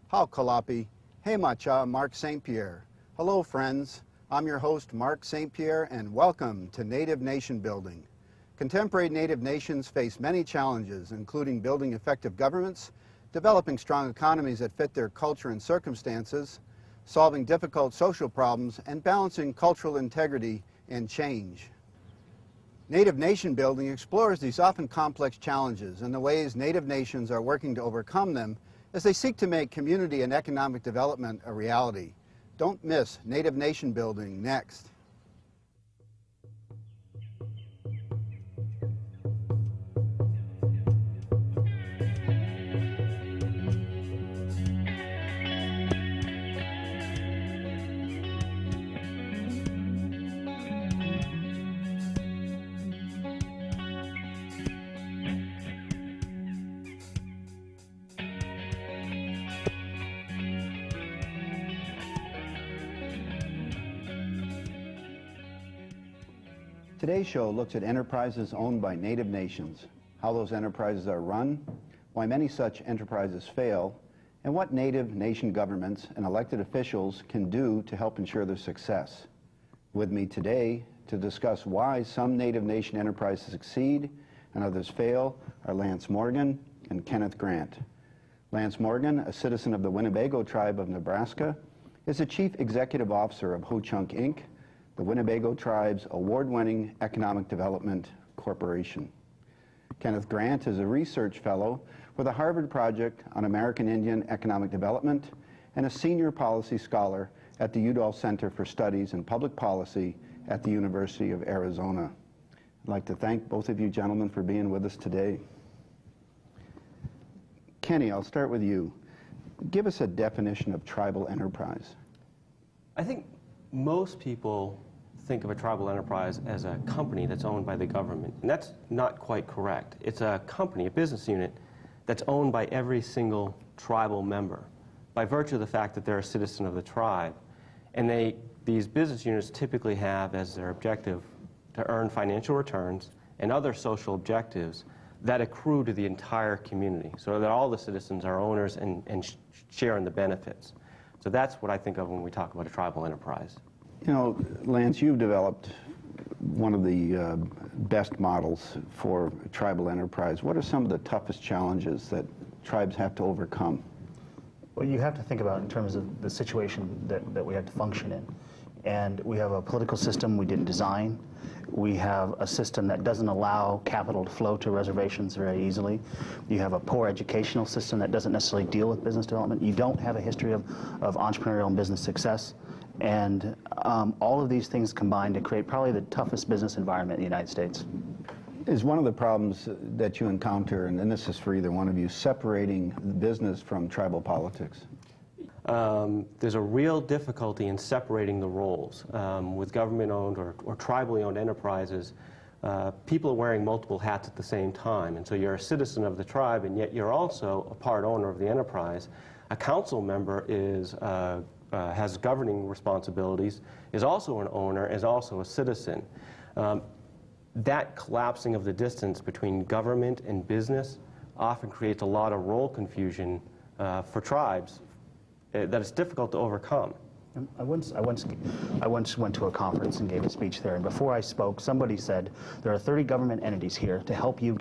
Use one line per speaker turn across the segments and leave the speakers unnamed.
How Kalapi, Hey Macha, Mark St. Pierre. Hello friends, I'm your host Mark St. Pierre and welcome to Native Nation Building. Contemporary Native nations face many challenges, including building effective governments, developing strong economies that fit their culture and circumstances, solving difficult social problems, and balancing cultural integrity and change. Native Nation Building explores these often complex challenges and the ways Native nations are working to overcome them as they seek to make community and economic development a reality. Don't miss Native Nation Building next. Today's show looks at enterprises owned by Native nations, how those enterprises are run, why many such enterprises fail, and what Native nation governments and elected officials can do to help ensure their success. With me today to discuss why some Native nation enterprises succeed and others fail are Lance Morgan and Kenneth Grant. Lance Morgan, a citizen of the Winnebago tribe of Nebraska, is the Chief Executive Officer of Ho-Chunk Inc., the Winnebago tribe's award-winning economic development corporation. Kenneth Grant is a research fellow with the Harvard Project on American Indian Economic Development and a senior policy scholar at the Udall Center for Studies in Public Policy at the University of Arizona. I'd like to thank both of you gentlemen for being with us today. Kenny, I'll start with you. Give us a definition of tribal enterprise.
I think most people think of a tribal enterprise as a company that's owned by the government, and that's not quite correct. It's a company, a business unit, that's owned by every single tribal member by virtue of the fact that they're a citizen of the tribe. And these business units typically have as their objective to earn financial returns and other social objectives that accrue to the entire community, so that all the citizens are owners and share in the benefits. So that's what I think of when we talk about a tribal enterprise.
You know, Lance, you've developed one of the best models for tribal enterprise. What are some of the toughest challenges that tribes have to overcome?
Well, you have to think about in terms of the situation that we have to function in. And we have a political system we didn't design. We have a system that doesn't allow capital to flow to reservations very easily. You have a poor educational system that doesn't necessarily deal with business development. You don't have a history of entrepreneurial and business success. And all of these things combine to create probably the toughest business environment in the United States.
Is one of the problems that you encounter, and this is for either one of you, separating business from tribal politics?
There's a real difficulty in separating the roles. With government-owned or tribally owned enterprises, people are wearing multiple hats at the same time. And so you're a citizen of the tribe, and yet you're also a part owner of the enterprise. A council member has governing responsibilities, is also an owner, is also a citizen. That collapsing of the distance between government and business often creates a lot of role confusion for tribes that it's difficult to overcome.
I once went to a conference and gave a speech there, and before I spoke, somebody said, there are 30 government entities here to help you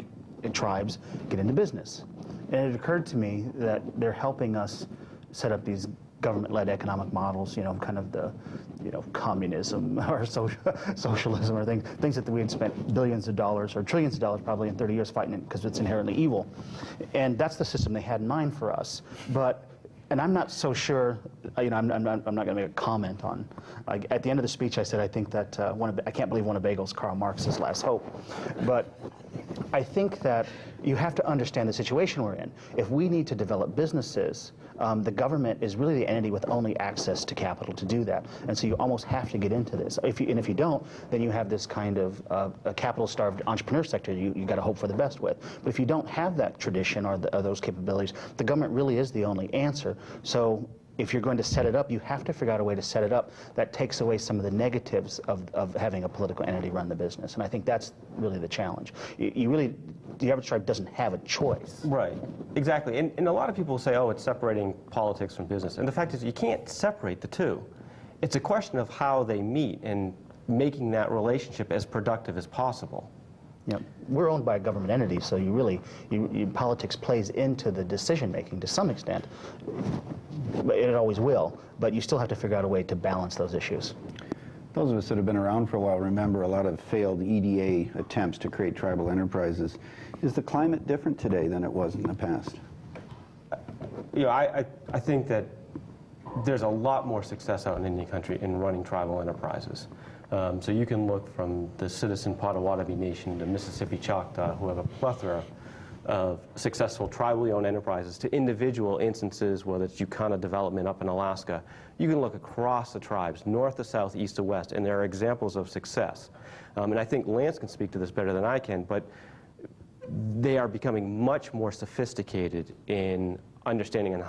tribes get into business. And it occurred to me that they're helping us set up these government-led economic models, you know, kind of the, you know, communism or socialism or things that we had spent billions of dollars or trillions of dollars probably in 30 years fighting it because it's inherently evil. And that's the system they had in mind for us. And I'm not so sure, you know, I'm not going to make a comment on, like, at the end of the speech I said I think that, I can't believe Winnebago's Karl Marx's last hope. But I think that you have to understand the situation we're in. If we need to develop businesses, the government is really the entity with only access to capital to do that. And so you almost have to get into this. If you don't, then you have this kind of a capital-starved entrepreneur sector you got to hope for the best with. But if you don't have that tradition or those capabilities, the government really is the only answer. So if you're going to set it up, you have to figure out a way to set it up that takes away some of the negatives of having a political entity run the business. And I think that's really the challenge. The average tribe doesn't have a choice.
Right, exactly. And a lot of people say, oh, it's separating politics from business. And the fact is, you can't separate the two. It's a question of how they meet and making that relationship as productive as possible.
You know, we're owned by a government entity, so you really, politics plays into the decision-making to some extent. It always will, but you still have to figure out a way to balance those issues.
Those of us that have been around for a while remember a lot of failed EDA attempts to create tribal enterprises. Is the climate different today than it was in the past?
You know, I think that there's a lot more success out in Indian country in running tribal enterprises. So you can look from the citizen Potawatomi Nation to Mississippi Choctaw, who have a plethora of successful tribally owned enterprises, to individual instances, whether it's Yukana development up in Alaska. You can look across the tribes, north to south, east to west, and there are examples of success. And I think Lance can speak to this better than I can, but they are becoming much more sophisticated in understanding and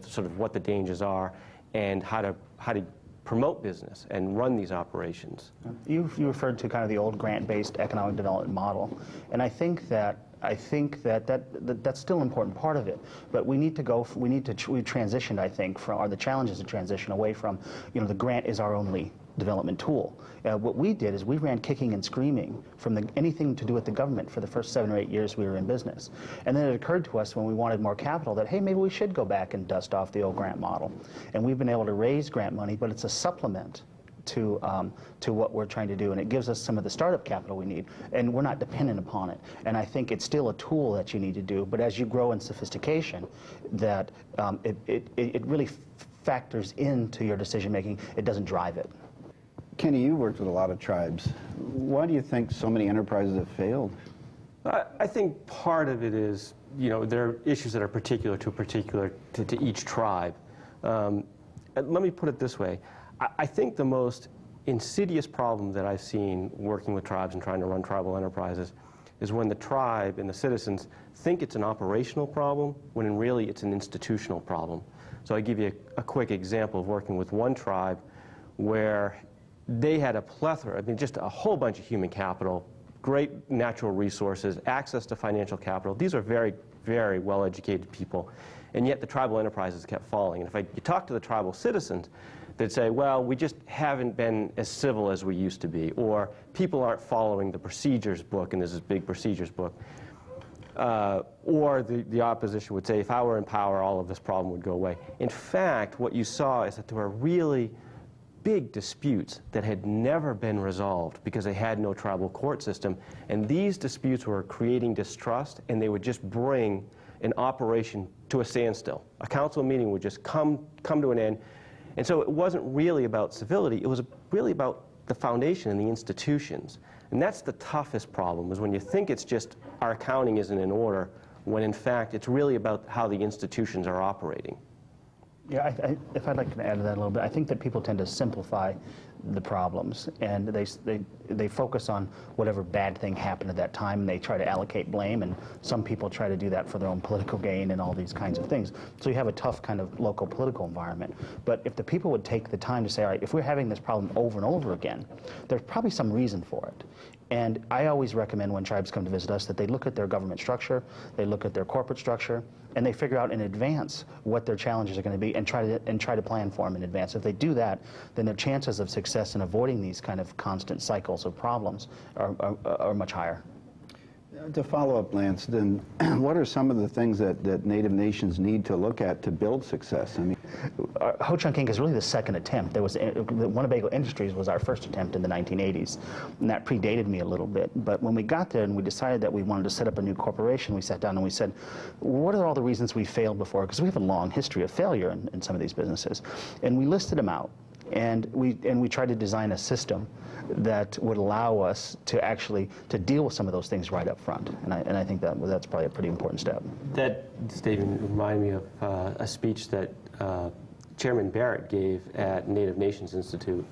sort of what the dangers are and how to promote business and run these operations.
You referred to kind of the old grant-based economic development model, and I think that that's still an important part of it. But we transitioned, I think, or the challenge is to transition away from, you know, the grant is our only development tool. What we did is we ran kicking and screaming from anything to do with the government for the first 7 or 8 years we were in business. And then it occurred to us when we wanted more capital that, hey, maybe we should go back and dust off the old grant model. And we've been able to raise grant money, but it's a supplement to what we're trying to do, and it gives us some of the startup capital we need, and we're not dependent upon it. And I think it's still a tool that you need to do, but as you grow in sophistication, that it really factors into your decision making. It doesn't drive it.
Kenny, you worked with a lot of tribes. Why do you think so many enterprises have failed?
I think part of it is, you know, there are issues that are particular to each tribe. Let me put it this way. I think the most insidious problem that I've seen working with tribes and trying to run tribal enterprises is when the tribe and the citizens think it's an operational problem, when in really it's an institutional problem. So I give you a quick example of working with one tribe where they had a plethora, I mean, just a whole bunch of human capital, great natural resources, access to financial capital. These are very, very well-educated people, and yet the tribal enterprises kept falling. And if you talk to the tribal citizens, they'd say, well, we just haven't been as civil as we used to be, or people aren't following the procedures book, and there's this big procedures book. Or the opposition would say, if I were in power, all of this problem would go away. In fact, what you saw is that there were really big disputes that had never been resolved because they had no tribal court system, and these disputes were creating distrust, and they would just bring an operation to a standstill. A council meeting would just come to an end, and so it wasn't really about civility, it was really about the foundation and the institutions. And that's the toughest problem, is when you think it's just our accounting isn't in order, when in fact it's really about how the institutions are operating.
Yeah, if I'd like to add to that a little bit, I think that people tend to simplify the problems, and they focus on whatever bad thing happened at that time, and they try to allocate blame, and some people try to do that for their own political gain and all these kinds of things. So you have a tough kind of local political environment. But if the people would take the time to say, all right, if we're having this problem over and over again, there's probably some reason for it. And I always recommend when tribes come to visit us that they look at their government structure, they look at their corporate structure, and they figure out in advance what their challenges are going to be and try to plan for them in advance. If they do that, then their chances of success in avoiding these kind of constant cycles of problems are much higher.
To follow up, Lance, then what are some of the things that Native nations need to look at to build success? I mean,
Ho-Chunk Inc. is really the second attempt. There was Winnebago Industries was our first attempt in the 1980s, and that predated me a little bit. But when we got there and we decided that we wanted to set up a new corporation, we sat down and we said, what are all the reasons we failed before? Because we have a long history of failure in some of these businesses, and we listed them out. And we tried to design a system that would allow us to actually deal with some of those things right up front. And I think that's probably a pretty important step.
That statement reminded me of a speech that Chairman Barrett gave at Native Nations Institute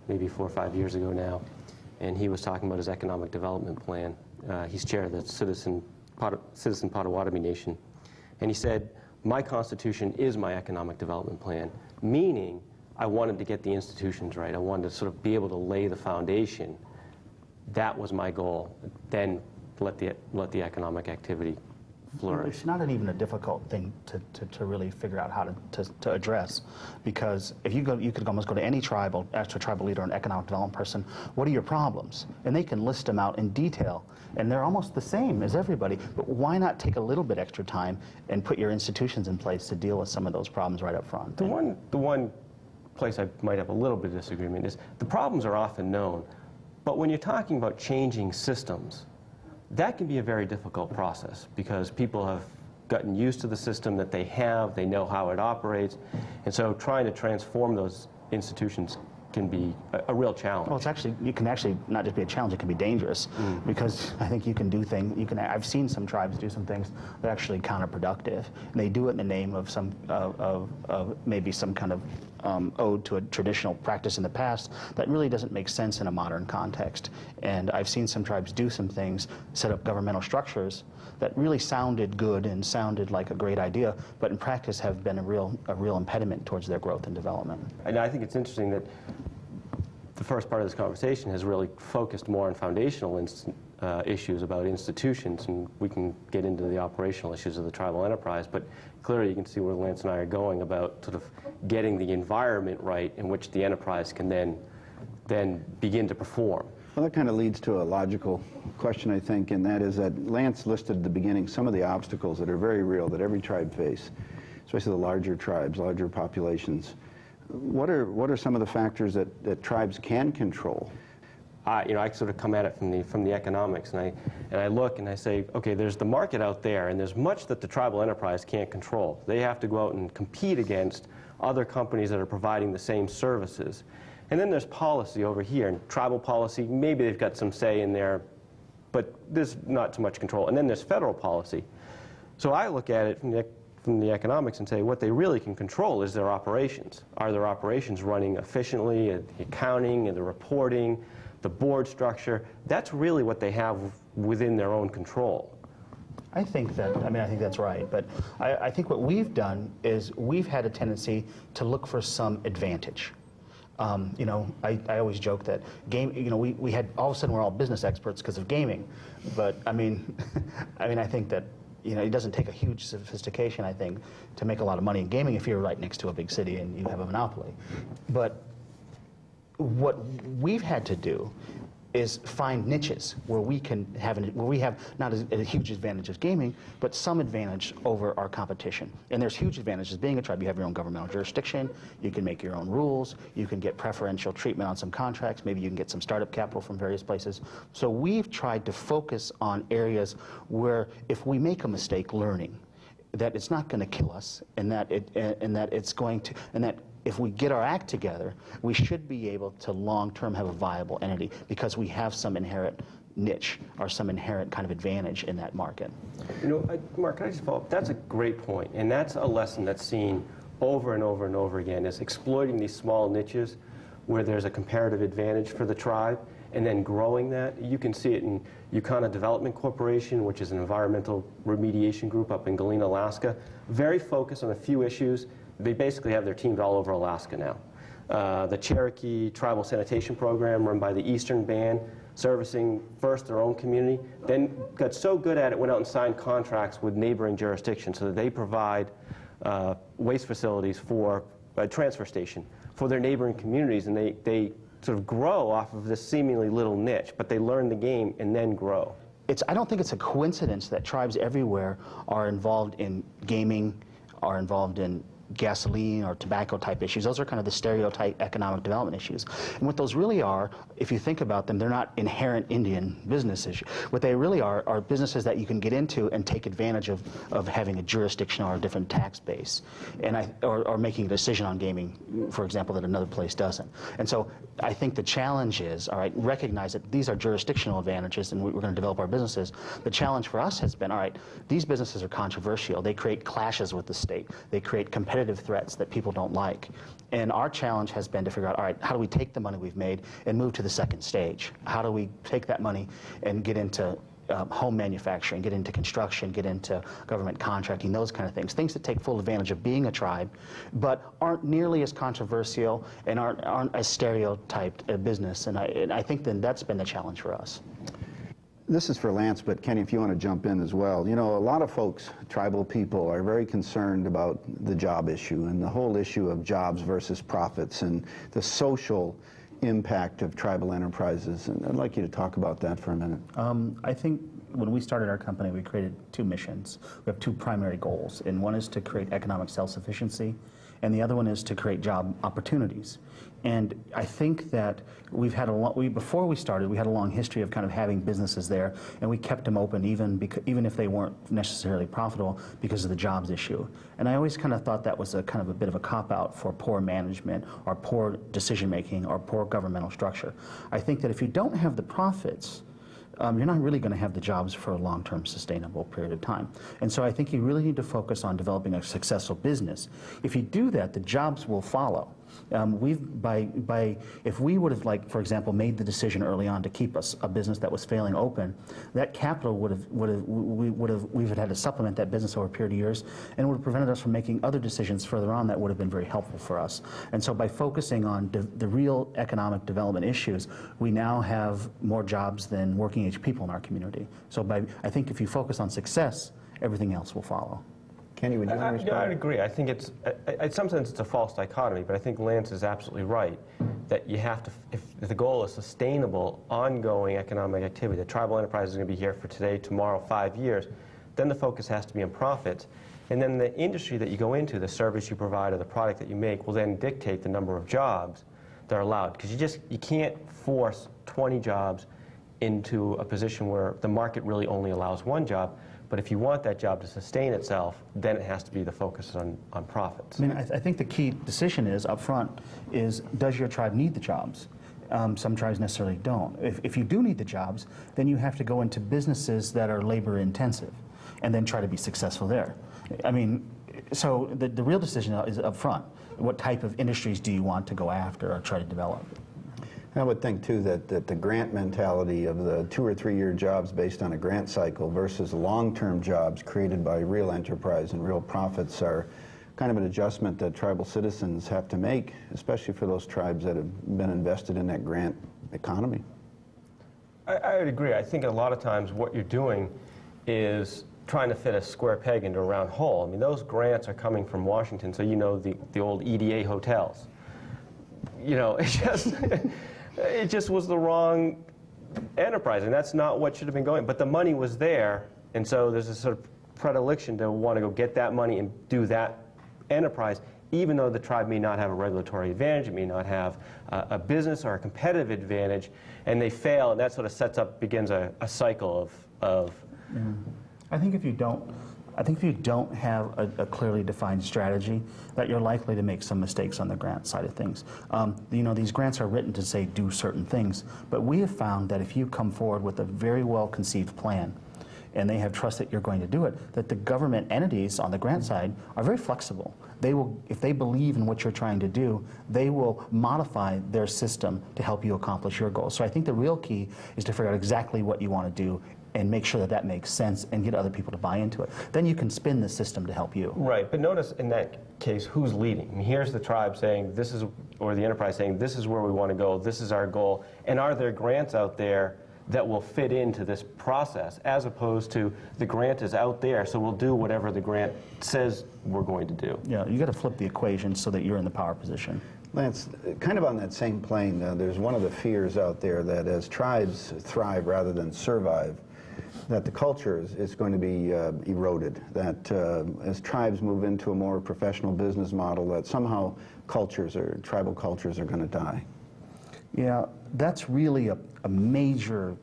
maybe 4 or 5 years ago now. And he was talking about his economic development plan. He's chair of the Citizen Potawatomi Nation. And he said, my Constitution is my economic development plan, meaning I wanted to get the institutions right. I wanted to sort of be able to lay the foundation. That was my goal. Then let the economic activity flourish.
It's not even a difficult thing to really figure out how to address, because if you could almost go to any tribal, ask a tribal leader or an economic development person, what are your problems? And they can list them out in detail, and they're almost the same as everybody. But why not take a little bit extra time and put your institutions in place to deal with some of those problems right up front?
The one place I might have a little bit of disagreement is the problems are often known, but when you're talking about changing systems, that can be a very difficult process because people have gotten used to the system that they have, they know how it operates, and so trying to transform those institutions can be a real challenge.
Well, it can actually not just be a challenge, it can be dangerous, because I think you can do things, I've seen some tribes do some things that are actually counterproductive, and they do it in the name of some, maybe some kind of ode to a traditional practice in the past that really doesn't make sense in a modern context. And I've seen some tribes do some things, set up governmental structures that really sounded good and sounded like a great idea, but in practice have been a real impediment towards their growth and development.
And I think it's interesting that the first part of this conversation has really focused more on foundational issues about institutions, and we can get into the operational issues of the tribal enterprise, but clearly you can see where Lance and I are going about sort of getting the environment right in which the enterprise can then begin to perform.
Well, that kind of leads to a logical question, I think, and that is that Lance listed at the beginning some of the obstacles that are very real that every tribe face, especially the larger tribes, larger populations. What are some of the factors that tribes can control?
I sort of come at it from the economics, and I look and I say, okay, there's the market out there, and there's much that the tribal enterprise can't control. They have to go out and compete against other companies that are providing the same services. And then there's policy over here, and tribal policy, maybe they've got some say in there, but there's not so much control. And then there's federal policy. So I look at it from the economics and say what they really can control is their operations. Are their operations running efficiently, the accounting and the reporting, the board structure? That's really what they have within their own control.
I think that's right, but I think what we've done is we've had a tendency to look for some advantage. I always joke that we had, all of a sudden we're all business experts because of gaming, but I think that it doesn't take a huge sophistication, I think, to make a lot of money in gaming if you're right next to a big city and you have a monopoly. But what we've had to do is find niches where we have not a huge advantage as gaming, but some advantage over our competition. And there's huge advantages. Being a tribe, you have your own governmental jurisdiction, you can make your own rules, you can get preferential treatment on some contracts, maybe you can get some startup capital from various places. So we've tried to focus on areas where if we make a mistake learning, that it's not going to kill us, and that if we get our act together, we should be able to long-term have a viable entity because we have some inherent niche or some inherent kind of advantage in that market.
Mark, can I just follow up? That's a great point, and that's a lesson that's seen over and over and over again, is exploiting these small niches where there's a comparative advantage for the tribe, and then growing that. You can see it in Yukon Development Corporation, which is an environmental remediation group up in Galena, Alaska. Very focused on a few issues. They basically have their teams all over Alaska now. The Cherokee Tribal Sanitation Program, run by the Eastern Band, servicing first their own community, then got so good at it, went out and signed contracts with neighboring jurisdictions so that they provide waste facilities for a transfer station for their neighboring communities, and they sort of grow off of this seemingly little niche, but they learn the game and then grow.
I don't think it's a coincidence that tribes everywhere are involved in gaming, are involved in gasoline or tobacco type issues. Those are kind of the stereotype economic development issues. And what those really are, if you think about them, they're not inherent Indian business issues. What they really are businesses that you can get into and take advantage of having a jurisdiction or a different tax base, or making a decision on gaming, for example, that another place doesn't. And so I think the challenge is, all right, recognize that these are jurisdictional advantages and we're going to develop our businesses. The challenge for us has been, all right, these businesses are controversial. They create clashes with the state. They create competitive threats that people don't like. And our challenge has been to figure out, all right, how do we take the money we've made and move to the second stage? How do we take that money and get into home manufacturing, get into construction, get into government contracting, those kind of things. Things that take full advantage of being a tribe, but aren't nearly as controversial and aren't as stereotyped a business. And I think then that's been the challenge for us.
This is for Lance, but Kenny, if you want to jump in as well. You know, a lot of folks, tribal people, are very concerned about the job issue and the whole issue of jobs versus profits and the social impact of tribal enterprises. And I'd like you to talk about that for a minute.
I think when we started our company, we created two missions. We have two primary goals, and one is to create economic self-sufficiency, and the other one is to create job opportunities. And I think that we've had before we started, we had a long history of kind of having businesses there, and we kept them open even if they weren't necessarily profitable because of the jobs issue. And I always kind of thought that was a kind of a bit of a cop-out for poor management or poor decision-making or poor governmental structure. I think that if you don't have the profits, you're not really going to have the jobs for a long-term sustainable period of time. And so I think you really need to focus on developing a successful business. If you do that, the jobs will follow. If we would have, like, for example, made the decision early on to keep a business that was failing open, that capital we would have had to supplement that business over a period of years, and would have prevented us from making other decisions further on that would have been very helpful for us. And so by focusing on the real economic development issues, we now have more jobs than working age people in our community. So I think if you focus on success, everything else will follow.
Kenny, would you want to respond?
Yeah, I'd agree. I think in some sense, it's a false dichotomy, but I think Lance is absolutely right that you have to, if the goal is sustainable, ongoing economic activity, that tribal enterprise is going to be here for today, tomorrow, 5 years, then the focus has to be on profits. And then the industry that you go into, the service you provide or the product that you make, will then dictate the number of jobs that are allowed. Because you can't force 20 jobs into a position where the market really only allows one job. But if you want that job to sustain itself, then it has to be the focus on profits.
I mean, I think the key decision is, up front, is does your tribe need the jobs? Some tribes necessarily don't. If you do need the jobs, then you have to go into businesses that are labor intensive and then try to be successful there. I mean, so the real decision is up front. What type of industries do you want to go after or try to develop?
I would think, too, that the grant mentality of the 2 or 3 year jobs based on a grant cycle versus long-term jobs created by real enterprise and real profits are kind of an adjustment that tribal citizens have to make, especially for those tribes that have been invested in that grant economy.
I would agree. I think a lot of times what you're doing is trying to fit a square peg into a round hole. I mean, those grants are coming from Washington, so you know the old EDA hotels. You know, it just was the wrong enterprise, and that's not what should have been going. But the money was there, and so there's a sort of predilection to want to go get that money and do that enterprise, even though the tribe may not have a regulatory advantage, it may not have a business or a competitive advantage, and they fail, and that sort of begins a cycle of
I think if you don't have a clearly defined strategy, that you're likely to make some mistakes on the grant side of things. You know, these grants are written to say do certain things, but we have found that if you come forward with a very well conceived plan, and they have trust that you're going to do it, that the government entities on the grant side are very flexible. They will, if they believe in what you're trying to do, they will modify their system to help you accomplish your goals. So I think the real key is to figure out exactly what you want to do and make sure that that makes sense and get other people to buy into it. Then you can spin the system to help you.
Right, but notice in that case, who's leading? I mean, here's the tribe saying this is, or the enterprise saying this is where we want to go, this is our goal, and are there grants out there that will fit into this process, as opposed to the grant is out there, so we'll do whatever the grant says we're going to do.
Yeah, you got to flip the equation so that you're in the power position.
Lance, kind of on that same plane, there's one of the fears out there that as tribes thrive rather than survive, that the culture is going to be eroded, that as tribes move into a more professional business model, that somehow cultures or tribal cultures are going to die.
Yeah, that's really a major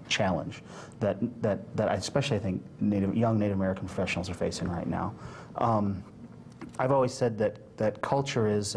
challenge that especially I think young Native American professionals are facing right now. I've always said that culture is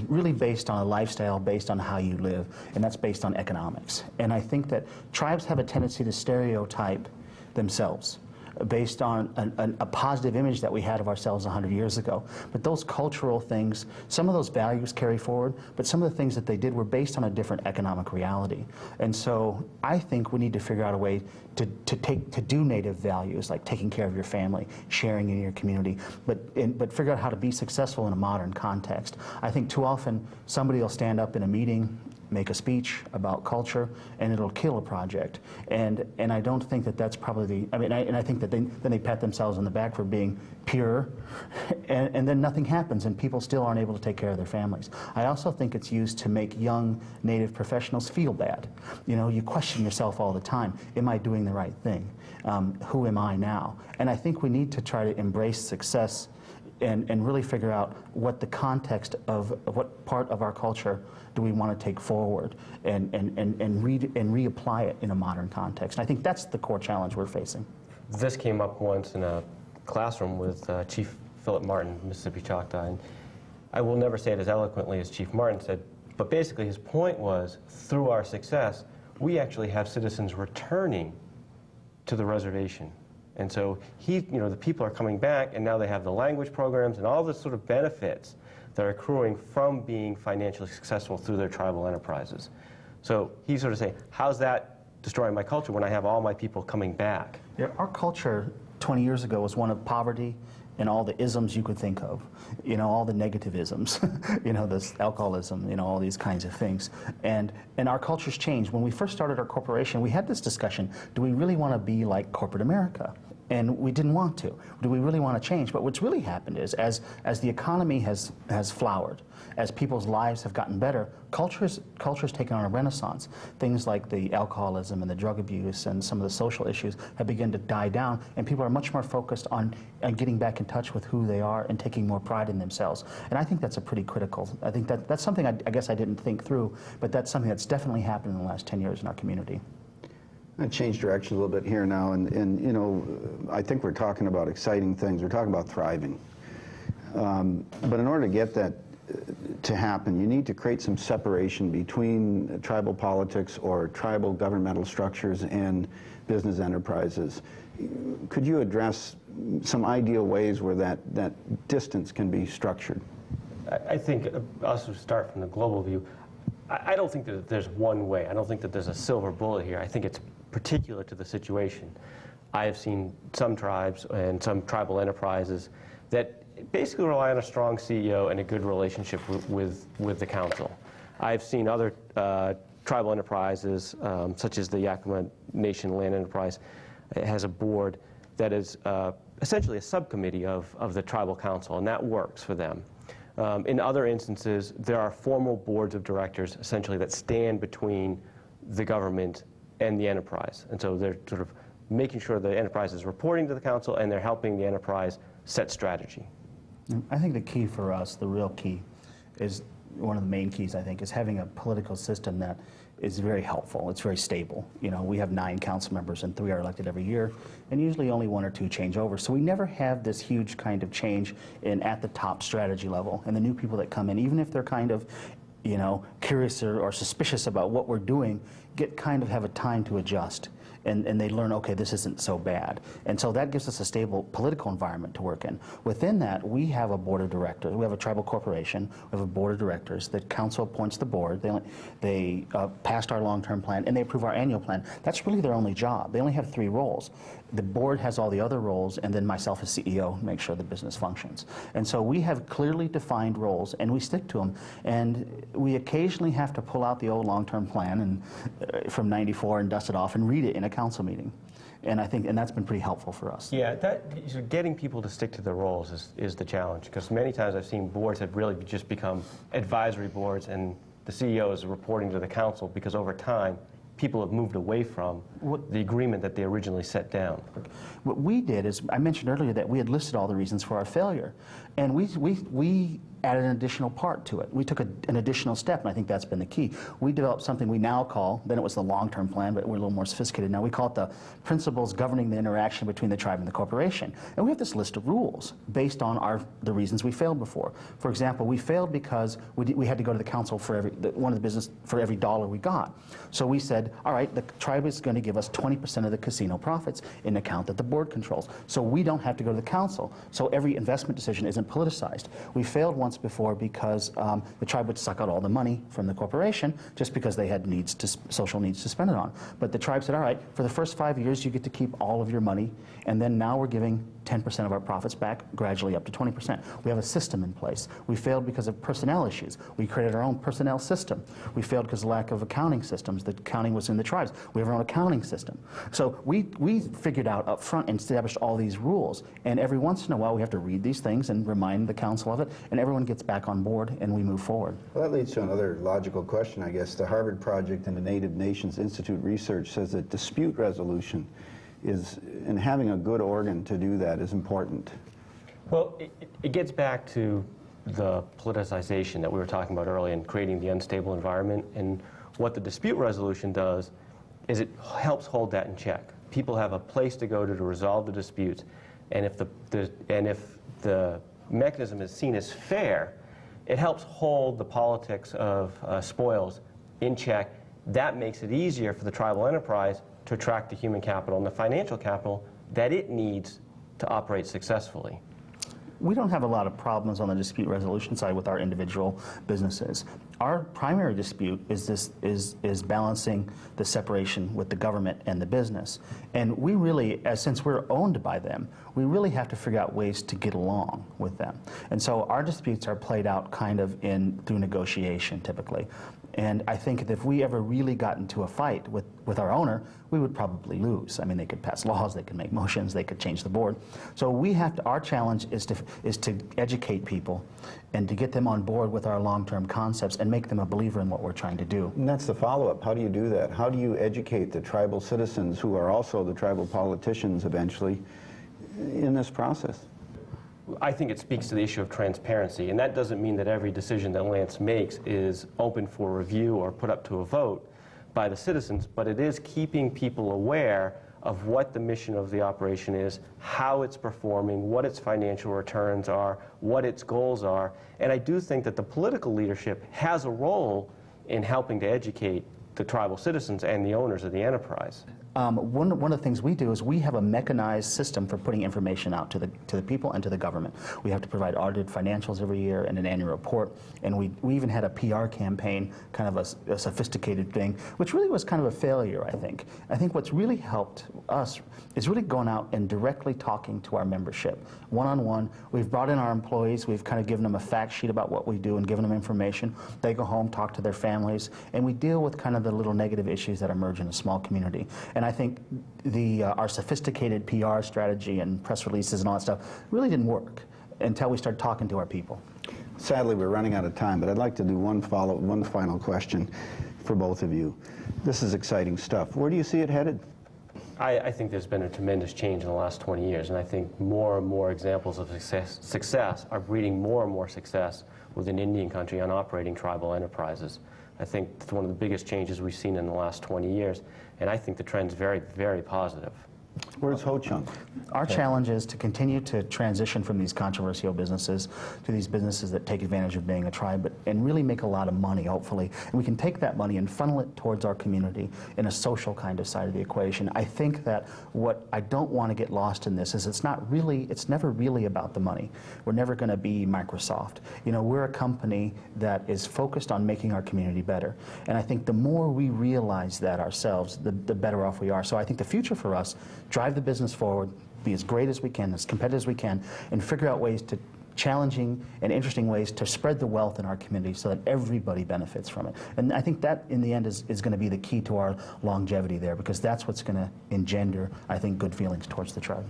really based on a lifestyle, based on how you live, and that's based on economics. And I think that tribes have a tendency to stereotype themselves. based on a positive image that we had of ourselves 100 years ago. But those cultural things, some of those values carry forward, but some of the things that they did were based on a different economic reality. And so I think we need to figure out a way to do native values, like taking care of your family, sharing in your community, but figure out how to be successful in a modern context. I think too often somebody will stand up in a meeting, make a speech about culture, and it'll kill a project. And I don't think that that's probably the, I think that then they pat themselves on the back for being pure, and then nothing happens, and people still aren't able to take care of their families. I also think it's used to make young Native professionals feel bad. You know, you question yourself all the time. Am I doing the right thing? Who am I now? And I think we need to try to embrace success and really figure out what the context of what part of our culture do we want to take forward and reapply it in a modern context. And I think that's the core challenge we're facing.
This came up once in a classroom with Chief Philip Martin, Mississippi Choctaw, and I will never say it as eloquently as Chief Martin said, but basically his point was, through our success, we actually have citizens returning to the reservation. And so the people are coming back, and now they have the language programs and all the sort of benefits that are accruing from being financially successful through their tribal enterprises. So he's sort of saying, how's that destroying my culture when I have all my people coming back?
Yeah, our culture 20 years ago was one of poverty and all the isms you could think of, you know, all the negative isms, you know, this alcoholism, you know, all these kinds of things. And our culture's changed. When we first started our corporation, we had this discussion, do we really want to be like corporate America? And we didn't want to. Do we really want to change? But what's really happened is, as the economy has flowered, as people's lives have gotten better, culture's taken on a renaissance. Things like the alcoholism and the drug abuse and some of the social issues have begun to die down, and people are much more focused on getting back in touch with who they are and taking more pride in themselves. And I think that's a pretty critical. I think that's something I guess I didn't think through, but that's something that's definitely happened in the last 10 years in our community.
I'm going to change direction a little bit here now, and you know, I think we're talking about exciting things. We're talking about thriving. But in order to get that to happen, you need to create some separation between tribal politics or tribal governmental structures and business enterprises. Could you address some ideal ways where that distance can be structured?
I think, also start from the global view, I don't think that there's one way. I don't think that there's a silver bullet here. I think it's particular to the situation. I have seen some tribes and some tribal enterprises that basically rely on a strong CEO and a good relationship with the council. I've seen other tribal enterprises, such as the Yakima Nation Land Enterprise, it has a board that is essentially a subcommittee of the tribal council, and that works for them. In other instances, there are formal boards of directors, essentially, that stand between the government and the enterprise. And so they're sort of making sure the enterprise is reporting to the council, and they're helping the enterprise set strategy.
I think the key for us, the real key, is one of the main keys, I think, is having a political system that is very helpful. It's very stable. You know, we have 9 council members, and 3 are elected every year, and usually only 1 or 2 change over. So we never have this huge kind of change at the top strategy level. And the new people that come in, even if they're kind of, you know, curious or suspicious about what we're doing, have a time to adjust. And they learn, okay, this isn't so bad. And so that gives us a stable political environment to work in. Within that, we have a board of directors. We have a tribal corporation. We have a board of directors. The council appoints the board. They passed our long-term plan, and they approve our annual plan. That's really their only job. They only have 3 roles. The board has all the other roles, and then myself as CEO make sure the business functions. And so we have clearly defined roles, and we stick to them. And we occasionally have to pull out the old long-term plan and from '94 and dust it off and read it in a council meeting. And I think, and that's been pretty helpful for us.
Yeah, getting people to stick to their roles is the challenge, because many times I've seen boards have really just become advisory boards, and the CEO is reporting to the council because over time people have moved away from the agreement that they originally set down.
What we did is, I mentioned earlier that we had listed all the reasons for our failure, and we added an additional part to it. We took an additional step, and I think that's been the key. We developed something we now call, then it was the long-term plan, but we're a little more sophisticated now. We call it the principles governing the interaction between the tribe and the corporation. And we have this list of rules based on the reasons we failed before. For example, we failed because we had to go to the council for every dollar we got. So we said, all right, the tribe is going to give us 20% of the casino profits in an account that the board controls. So we don't have to go to the council. So every investment decision isn't politicized. We failed once before because the tribe would suck out all the money from the corporation just because they had social needs to spend it on. But the tribe said, all right, for the first 5 years you get to keep all of your money, and then now we're giving 10% of our profits back, gradually up to 20%. We have a system in place. We failed because of personnel issues. We created our own personnel system. We failed because of lack of accounting systems. The accounting was in the tribes. We have our own accounting system. So we figured out up front and established all these rules, and every once in a while we have to read these things and remind the council of it, and everyone gets back on board and we move forward.
Well, that leads to another logical question, I guess. The Harvard Project and the Native Nations Institute research says that dispute resolution and having a good organ to do that is important.
Well, it gets back to the politicization that we were talking about earlier and creating the unstable environment. And what the dispute resolution does is it helps hold that in check. People have a place to go to resolve the disputes, and if the mechanism is seen as fair, it helps hold the politics of spoils in check. That makes it easier for the tribal enterprise to attract the human capital and the financial capital that it needs to operate successfully.
We don't have a lot of problems on the dispute resolution side with our individual businesses. Our primary dispute is balancing the separation with the government and the business. And we really, since we're owned by them, we really have to figure out ways to get along with them. And so our disputes are played out kind of through negotiation typically. And I think that if we ever really got into a fight with our owner, we would probably lose. I mean, they could pass laws, they could make motions, they could change the board. So our challenge is to educate people and to get them on board with our long-term concepts and make them a believer in what we're trying to do.
And that's the follow-up. How do you do that? How do you educate the tribal citizens who are also the tribal politicians eventually in this process?
I think it speaks to the issue of transparency, and that doesn't mean that every decision that Lance makes is open for review or put up to a vote by the citizens, but it is keeping people aware of what the mission of the operation is, how it's performing, what its financial returns are, what its goals are. And I do think that the political leadership has a role in helping to educate the tribal citizens and the owners of the enterprise.
One of the things we do is we have a mechanized system for putting information out to the people and to the government. We have to provide audited financials every year and an annual report, and we even had a PR campaign, kind of a sophisticated thing, which really was kind of a failure, I think. I think what's really helped us is really going out and directly talking to our membership, one-on-one. We've brought in our employees, we've kind of given them a fact sheet about what we do and given them information. They go home, talk to their families, and we deal with kind of the little negative issues that emerge in a small community. And I think our sophisticated PR strategy and press releases and all that stuff really didn't work until we started talking to our people.
Sadly, we're running out of time, but I'd like to do one final question for both of you. This is exciting stuff. Where do you see it headed?
I think there's been a tremendous change in the last 20 years, and I think more and more examples of success are breeding more and more success within Indian country on operating tribal enterprises. I think it's one of the biggest changes we've seen in the last 20 years, and I think the trend's very, very positive.
Where's Ho-Chung?
Our challenge is to continue to transition from these controversial businesses to these businesses that take advantage of being a tribe and really make a lot of money, hopefully. And we can take that money and funnel it towards our community in a social kind of side of the equation. I think that what I don't want to get lost in this is it's never really about the money. We're never going to be Microsoft. You know, we're a company that is focused on making our community better. And I think the more we realize that ourselves, the better off we are. So I think the future for us, drive the business forward, be as great as we can, as competitive as we can, and figure out ways to challenging and interesting ways to spread the wealth in our community so that everybody benefits from it. And I think that, in the end, is going to be the key to our longevity there, because that's what's going to engender, I think, good feelings towards the tribe,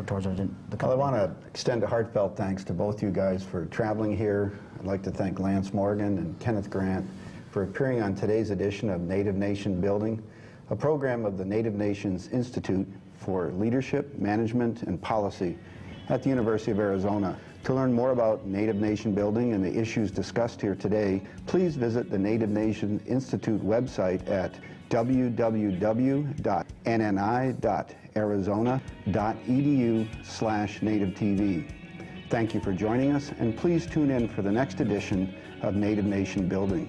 towards the company.
Well, I want to extend a heartfelt thanks to both you guys for traveling here. I'd like to thank Lance Morgan and Kenneth Grant for appearing on today's edition of Native Nation Building, a program of the Native Nations Institute for Leadership, Management, and Policy at the University of Arizona. To learn more about Native Nation building and the issues discussed here today, please visit the Native Nation Institute website at www.nni.arizona.edu/NativeTV. Thank you for joining us, and please tune in for the next edition of Native Nation Building.